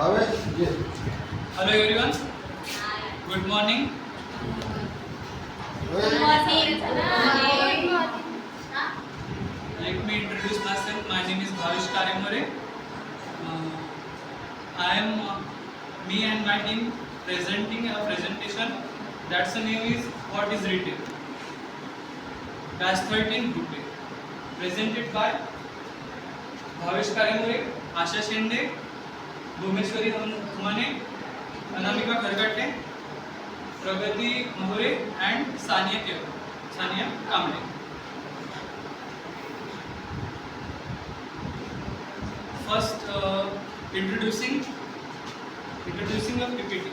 Hello everyone. Good morning. Let me introduce myself. My name is Bhavish Karemore. I am me and my team presenting a presentation. That's the name is What is Retail? Batch 13 Group A. Presented by Bhavish Karemore, Asha Shende, Bhuvaneshwari मने, अनामिका खरगटे, प्रगति महुरे and Sania Kamle. First, introducing a PPT.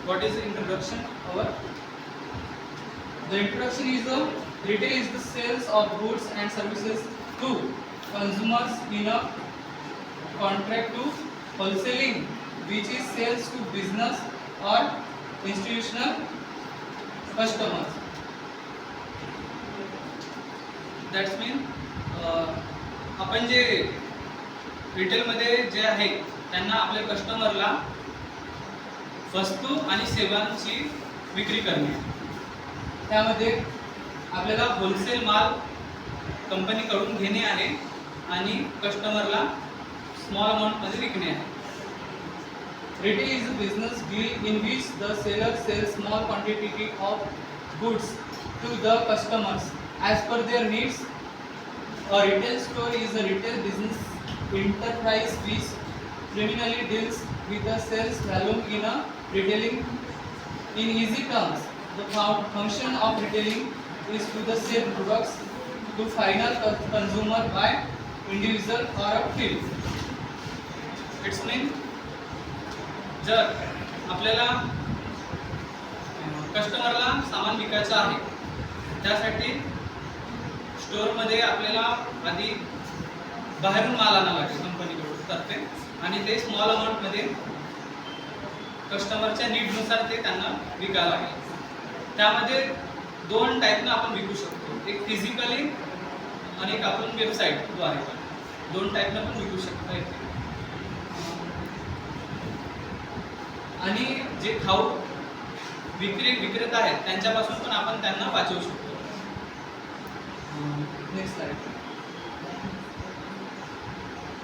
What is the introduction? The introduction is retail is the sales of goods and services to consumers in a contract to wholesaling, which is sales to business or institutional customers. That's mean आपण जे retail मध्ये जे आहे त्यांना आपल्या कस्टमरला वस्तू आणि सेवांची विक्री करणे. त्यामध्ये आपल्याला होलसेल माल कंपनीकडून घेणे आहे आणि कस्टमरला स्मॉल अमाउंट मध्ये विकणे आहे. Retail is a business deal in which the seller sells small quantity of goods to the customers as per their needs. A retail store is a retail business enterprise which primarily deals with the sales volume in a retailing. In easy terms, the function of retailing is to the sell products to final consumer by individual or a field. It's mean जर आपल्याला कस्टमरला सामान विकायचं आहे त्यासाठी स्टोअरमध्ये आपल्याला आधी बाहेरून माल आणावा लागेल कंपनीकडून तर्फे आणि ते स्मॉल अमाऊंटमध्ये कस्टमरच्या नीडनुसार ते त्यांना विकायला लागेल. त्यामध्ये दोन टाईपनं आपण विकू शकतो, एक फिजिकली आणि एक आपण वेबसाईटद्वारे पण दोन टाईपनं पण विकू शकतो. आणि जे खाऊ विक्रेता आहेत त्यांच्यापासून पण आपण त्यांना वाचवू शकतो. Next slide.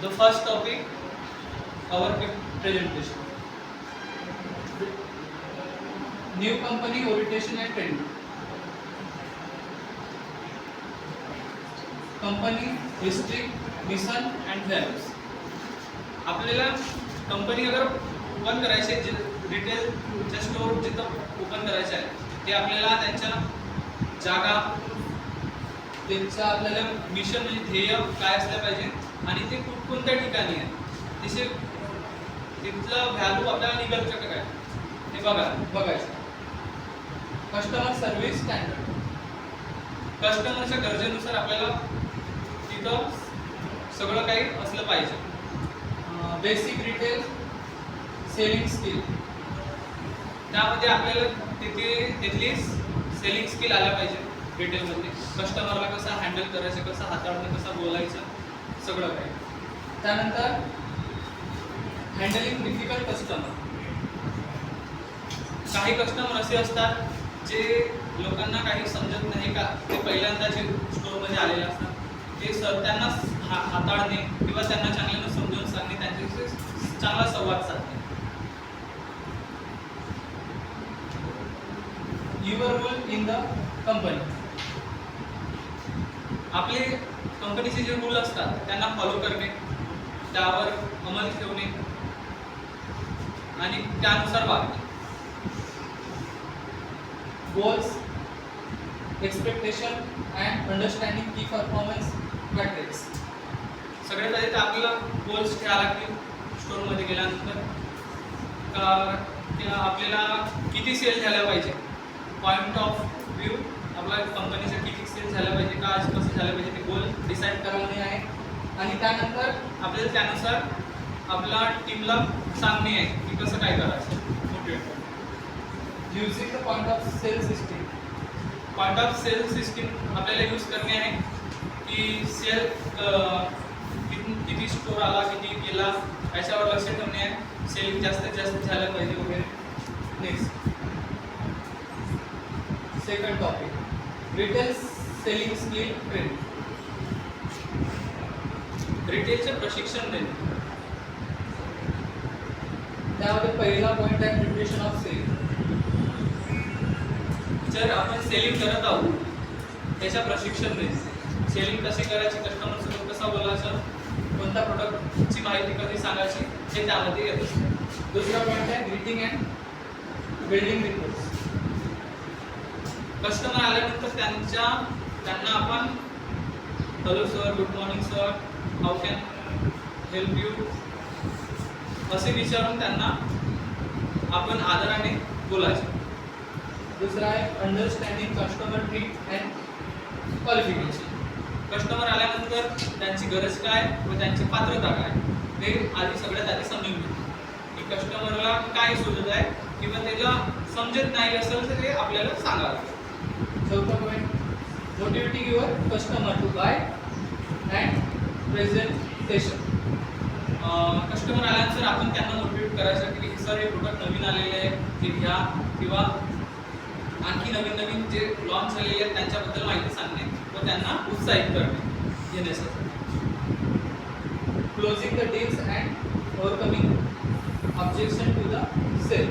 The first topic our presentation. New company orientation and trending. Company history, mission and values. आपल्याला कंपनी अगर ओपन करायचे जे रिटेलचे स्टोर जिथं ओपन करायचे आहे ते आपल्याला त्यांच्या जागा, त्यांचं आपल्याला मिशन म्हणजे ध्येय काय असलं पाहिजे आणि ते कोणत्या ठिकाणी आहे तिथे तिथलं व्हॅल्यू आपल्याला निघायचं का काय ते बघायचं. Customer service standard. कस्टमरच्या गरजेनुसार आपल्याला तिथं सगळं काही असलं पाहिजे. Basic retail selling skill. त्यामध्ये आपल्याला तिथली सेलिंग स्किल आल्या पाहिजे रिटेलमध्ये. कस्टमरला कसं हँडल करायचं, कसं हाताळणं, कसं बोलायचं सगळं काही. त्यानंतर हँडलिंग डिफिकल्ट कस्टमर. काही कस्टमर असे असतात जे लोकांना काही समजत नाही का ते पहिल्यांदा जे स्टोअरमध्ये आलेले असतात ते त्यांना हाताळणे किंवा त्यांना चांगल्यानं समजावून सांगणे, त्यांच्याशी चांगला संवाद साधणे. Your rule in the company. आपले कंपनीचे जे रूल असतात त्यांना फॉलो करणे, त्यावर अंमल ठेवणे आणि त्यानुसार वागणे. गोल्स, एक्सपेक्टेशन अँड अंडरस्टँडिंग की परफॉर्मन्स मॅट्रिक्स. सगळ्यात आधी तर आपल्याला गोल्स ठेवावे लागतील स्टोअरमध्ये गेल्यानंतर. का आपल्याला किती सेल झाल्या पाहिजे, पॉईंट ऑफ व्ह्यू आपल्या कंपनीचं किती सेल झालं पाहिजे, का आज कसं झालं पाहिजे ते गोल डिसाईड करावणे आहे. आणि त्यानंतर आपल्याला त्यानुसार आपल्या टीमला सांगणे आहे की कसं काय करायचं. Motivate. Using the point of sale system. Point of sale system आपल्याला यूज करणे आहे की सेल किती स्टोर आला, किती गेला याच्यावर लक्ष ठेवणे आहे. सेलिंग जास्तीत जास्त झालं पाहिजे वगैरे. Next second topic, retail selling skill training. रिटेलचे प्रशिक्षण देणे. त्यामध्ये पहिला पॉईंट आहे प्रिपरेशन ऑफ सेलिंग. जर आपण सेलिंग करत आहोत त्याच्या प्रशिक्षण देणे. सेलिंग कशी करायची, कस्टमर सोबत कसा बोलायचं, कोणत्या प्रोडक्टची माहिती कधी सांगायची हे त्यामध्ये येतं. दुसरा पॉईंट आहे greeting and building reports. Customer आल्यानंतर त्यांना आपण hello sir, good morning sir, how can help you असे विचारून त्यांना आपण आदराने बोलायचं. दुसरा आहे understanding customer need and qualification. Customer आल्यानंतर त्यांची गरज काय व त्यांची पात्रता काय हे सगळ्यात आधी समजून घेतो की कस्टमरला काय शोधत आहे किंवा त्याला समजत नाही असेल तर ते आपल्याला सांगावं लागेल. चौथा point, motivating your customer to buy and presentation. Customer आल्यानंतर आपण त्यांना मोटिवेट करायचं की सर हे प्रोडक्ट नवीन आलेले आहे ते घ्या, किंवा आणखी नवीन जे लॉन्च झालेले आहेत त्यांच्याबद्दल माहिती सांगणे व त्यांना उत्साहित करणे घेण्यासाठी. Closing the deals and overcoming objection to the sale.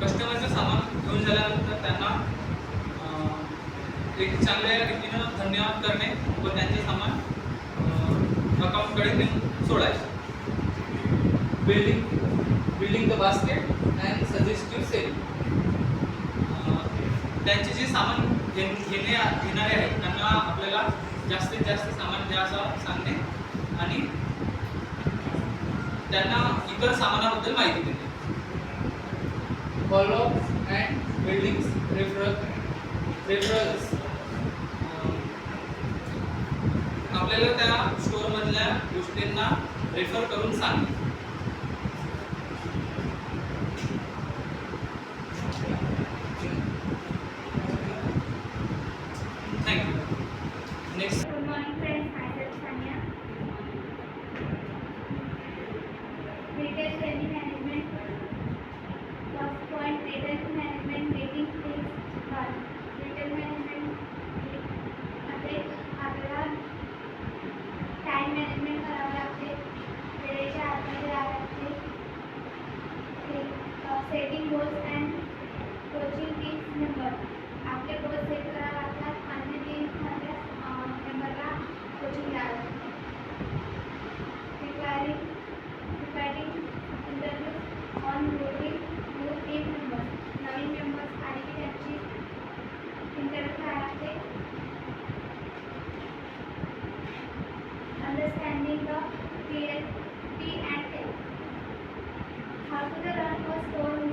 कस्टमरचं सामान घेऊन झाल्यानंतर त्यांना एक चांगल्या रीतीनं धन्यवाद करणे व त्यांचे सामान अकाउंटकडे नेऊन सोडायचे. Building the basket and suggestive selling. त्यांचे जे सामान घेणारे आहेत त्यांना आपल्याला जास्तीत जास्त सामान द्यायचं सांगणे आणि त्यांना इतर सामानाबद्दल माहिती देणे. Follow and building reference. आपल्याला त्या स्टोअरमधल्या गोष्टींना रेफर करून सांगणे. Thank you. Next. Good morning friends, myself Sanya. Retail training management. First point, retail management meeting is one. Retail management मध्ये आपल्याला टाइम मॅनेजमेंट करावं लागते, वेळेच्या आतमध्ये राहावं लागते. Setting goals and coaching teams member. आपले गोल सेट करावे लागतात आणि टीममधल्या मेंबरला कोचिंग द्यावं लागतं. Preparing interview on boarding new team members. Naveen members आले की त्यांची इंटरव्ह्यू करावी लागते. Understanding the P and L. How to run a store.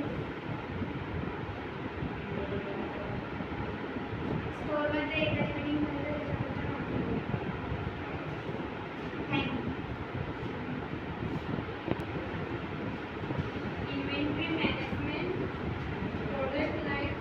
स्टोअरमध्ये एका मीटिंगमध्ये thank you. Inventory management, product life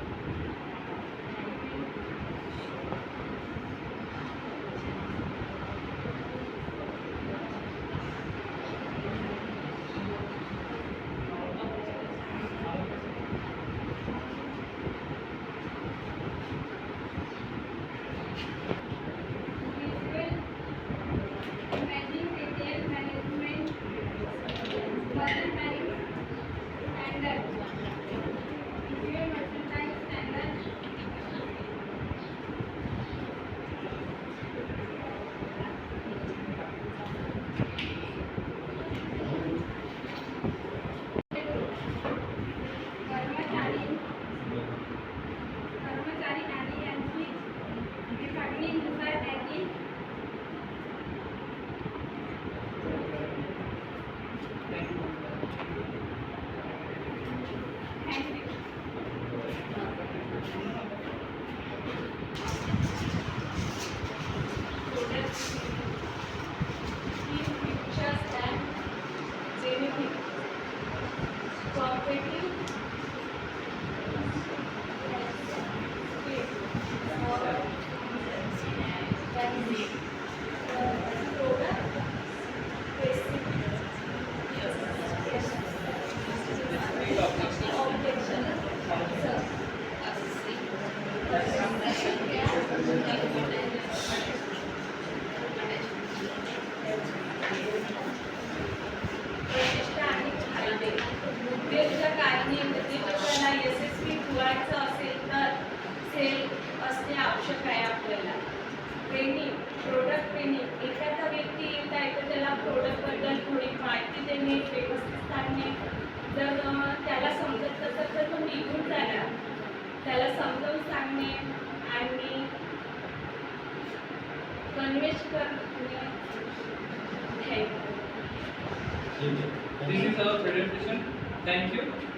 आवश्यक आहे आपल्याला. Training, product training. एखादा व्यक्ती येत आहे तर त्याला प्रोडक्टबद्दल थोडी माहिती देणे, व्यवस्थित सांगणे. जर त्याला समजत नसेल तर तो निघून जाणार. त्याला समजावून सांगणे आणि कन्व्हेन्स करणे. This is our presentation. Thank you.